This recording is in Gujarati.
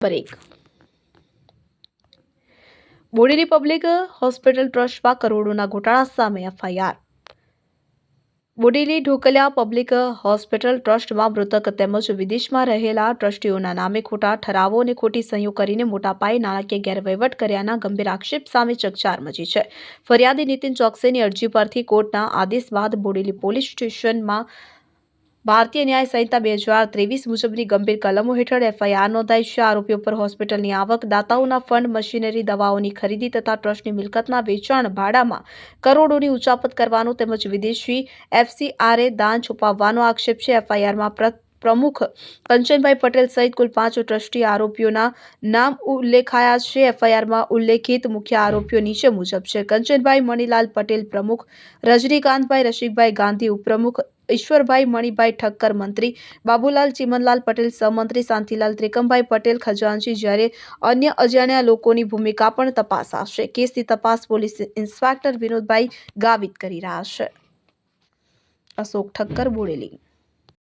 બ્રેક બોડેલી પબ્લિક હોસ્પિટલ ટ્રસ્ટમાં કરોડોના ઘોટાળા સામે FIR. Bodeli Dhokaliya public hospital ટ્રસ્ટમાં મૃતક તેમજ વિદેશમાં રહેલા ટ્રસ્ટીઓના નામે ખોટા ઠરાવો અને ખોટી સહીઓ કરીને મોટા પાયે નાણાકીય ગેરવહીવટ કર્યાના ગંભીર આક્ષેપ સામે ચકચાર મચી છે। ફરિયાદી નીતિન ચોકસીની અરજી પરથી કોર્ટના આદેશ બાદ બોડેલી પોલીસ સ્ટેશનમાં ભારતીય ન્યાય સંહિતા 2023 મુજબની ગંભીર કલમો હેઠળ એફઆઈઆર નોંધાઈ છે। આરોપીઓ પર હોસ્પિટલની આવક, દાતાઓના ફંડ, મશીનરી, દવાઓની ખરીદી તથા ટ્રસ્ટની મિલકતના વેચાણ, ભાડામાં કરોડોની ઉચાપત કરવાનો તેમજ વિદેશી એફસીઆરએ દાન છુપાવવાનો આક્ષેપ છે। એફઆઈઆરમાં પ્રમુખ કંચનભાઈ પટેલ સહિત કુલ 5 ટ્રસ્ટી આરોપીઓના નામ ઉલ્લેખાયા છે। એફઆઈઆરમાં ઉલ્લેખિત મુખ્ય આરોપીઓ નીચે મુજબ છે: કંચનભાઈ મણીલાલ પટેલ પ્રમુખ, રજનીકાંતભાઈ રસિકભાઈ ગાંધી ઉપપ્રમુખ, ઈશ્વરભાઈ મણિભાઈ ઠક્કર મંત્રી, બાબુલાલ ચિમનલાલ પટેલ સહમંત્રી, શાંતિલાલ ત્રિકમભાઈ પટેલ ખજાનચી, જ્યારે અન્ય અજાણ્યા લોકોની ભૂમિકા પણ તપાસાશે। કેસની તપાસ પોલીસ ઇન્સ્પેક્ટર વિનોદભાઈ ગાવિત કરી રહ્યા છે। અશોક ઠક્કર, બોડેલી।